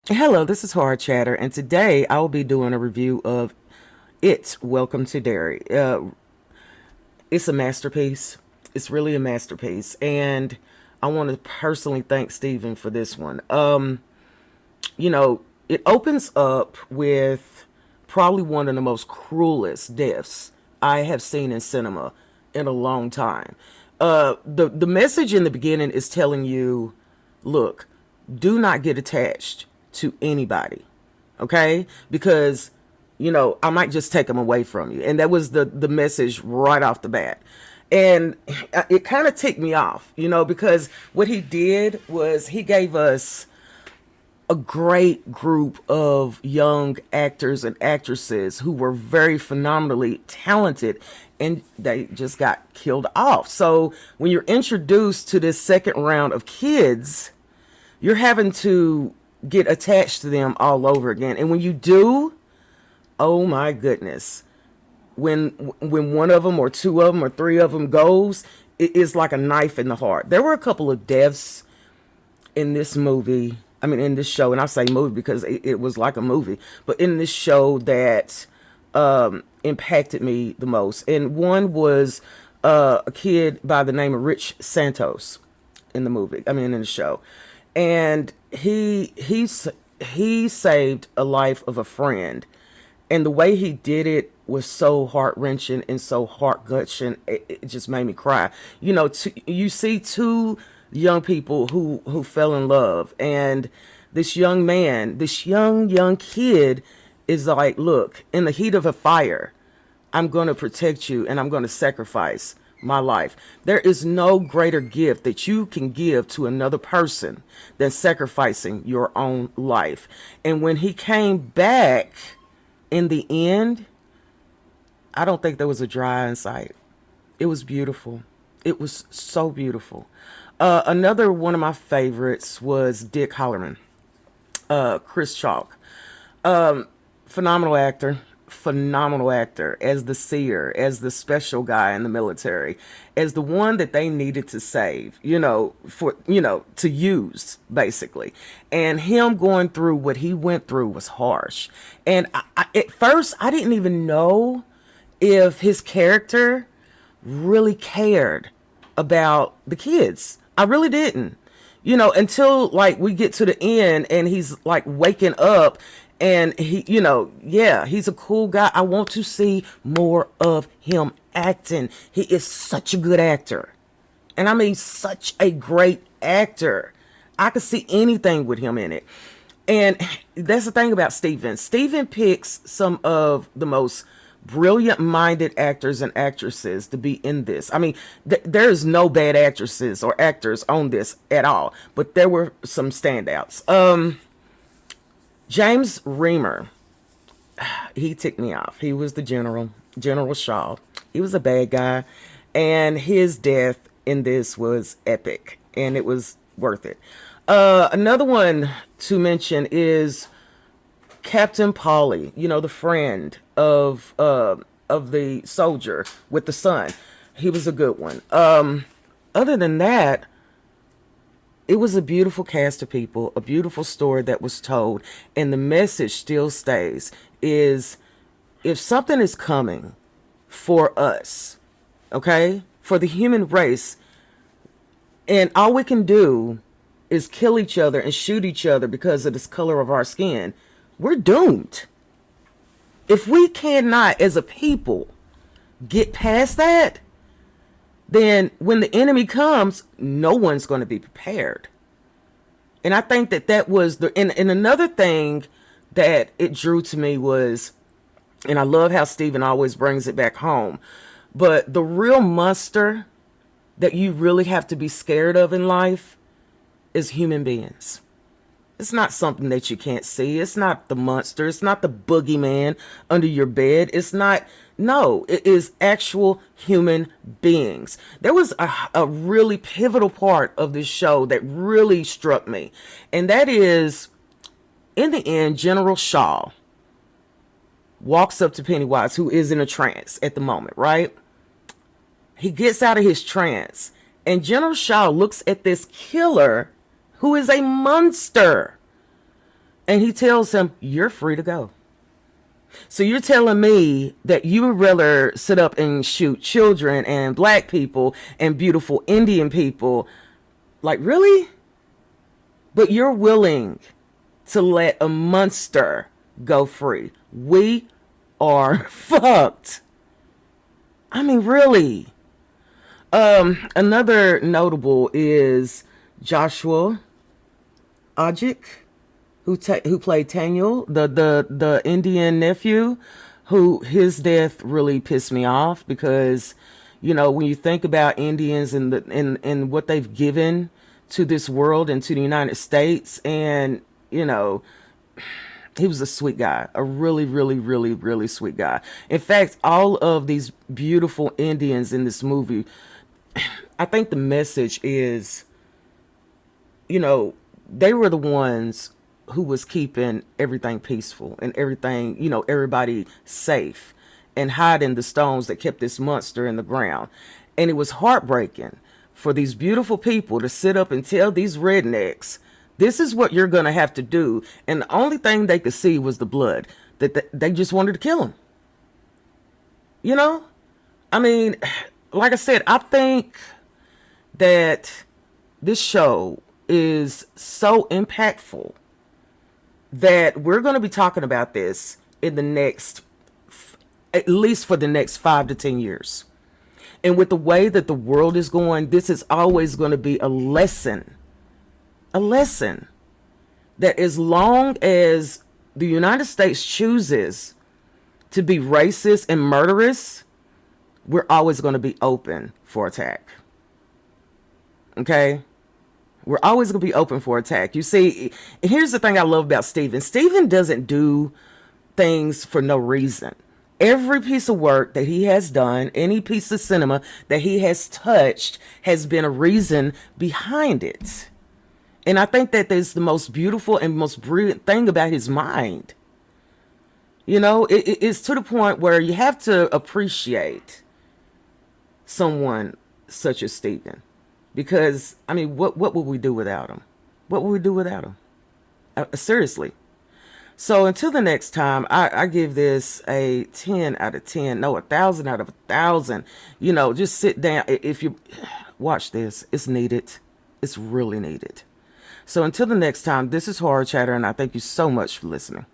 Hello, this is Hard Chatter, and today I will be doing a review of It's Welcome to Derry. It's a masterpiece. It's really a masterpiece, and I want to personally thank Stephen for this one. You know, it opens up with probably one of the most cruelest deaths I have seen in cinema in a long time. The message in the beginning is telling you, look, do not get attached to anybody, okay? Because I might just take them away from you, and that was the message right off the bat. And it kind of ticked me off, because what he did was he gave us a great group of young actors and actresses who were very phenomenally talented, and they just got killed off. So when you're introduced to this second round of kids, you're having to get attached to them all over again. And when you do, oh my goodness, when one of them or two of them or three of them goes, it is like a knife in the heart. There were a couple of deaths in this movie, I mean, in this show, and I say movie because it was like a movie, but in this show that impacted me the most. And one was a kid by the name of Rich Santos in the movie, I mean, in the show. And he saved a life of a friend. And the way he did it was so heart wrenching and so heart gushing. It just made me cry. You see two young people who fell in love, and this young man, this young kid, is like, look, in the heat of a fire, I'm going to protect you and I'm going to sacrifice my life. There is no greater gift that you can give to another person than sacrificing your own life. And when he came back in the end, I don't think there was a dry eye in sight. It was beautiful. It was so beautiful. Another one of my favorites was Dick Hallorann, Chris Chalk. Phenomenal actor as the seer, as the special guy in the military, as the one that they needed to save, to use basically. And him going through what he went through was harsh. And at first, I didn't even know if his character really cared about the kids. I really didn't, until like we get to the end and he's like waking up, and he, yeah, he's a cool guy. I want to see more of him acting. He is such a good actor. And I mean, such a great actor. I could see anything with him in it. And that's the thing about Steven. Steven picks some of the most brilliant minded actors and actresses to be in this. I mean, there is no bad actresses or actors on this at all, but there were some standouts. James Reamer, he ticked me off. He was the General Shaw. He was a bad guy, and his death in this was epic, and it was worth it. Another one to mention is Captain Polly. The friend of the soldier with the son. He was a good one. Other than that, it was a beautiful cast of people, a beautiful story that was told, and the message still stays, is if something is coming for us, okay, for the human race, and all we can do is kill each other and shoot each other because of this color of our skin, we're doomed. If we cannot, as a people, get past that, then when the enemy comes, no one's going to be prepared. And I think that was and another thing that it drew to me was, and I love how Stephen always brings it back home, but the real monster that you really have to be scared of in life is human beings. It's not something that you can't see. It's not the monster. It's not the boogeyman under your bed. It's not, no, it is actual human beings. There was a really pivotal part of this show that really struck me. And that is, in the end, General Shaw walks up to Pennywise, who is in a trance at the moment, right? He gets out of his trance, and General Shaw looks at this killer who is a monster. And he tells him, "You're free to go." So you're telling me that you would rather sit up and shoot children and black people and beautiful Indian people? Like, really? But you're willing to let a monster go free. We are fucked. I mean, really. Another notable is Joshua Ajik, who played Daniel, the Indian nephew, who his death really pissed me off because, when you think about Indians and and what they've given to this world and to the United States, and he was a sweet guy, a really, really, really, really sweet guy. In fact, all of these beautiful Indians in this movie, I think the message is, you know, they were the ones who was keeping everything peaceful and everything, everybody safe and hiding the stones that kept this monster in the ground. And it was heartbreaking for these beautiful people to sit up and tell these rednecks, this is what you're going to have to do. And the only thing they could see was the blood, that they just wanted to kill him. You know? I mean, like I said, I think that this show is so impactful that we're going to be talking about this in the next, at least for the next 5 to 10 years. And with the way that the world is going, this is always going to be a lesson. A lesson that as long as the United States chooses to be racist and murderous, we're always going to be open for attack. Okay? We're always going to be open for attack. You see, here's the thing I love about Steven. Steven doesn't do things for no reason. Every piece of work that he has done, any piece of cinema that he has touched, has been a reason behind it. And I think that is the most beautiful and most brilliant thing about his mind. You know, it's to the point where you have to appreciate someone such as Steven. Because, I mean, what would we do without him? What would we do without him? Seriously. So until the next time, I give this a 10 out of 10. No, 1,000 out of 1,000. You know, just sit down. If you watch this, it's needed. It's really needed. So until the next time, this is Horror Chatter, and I thank you so much for listening.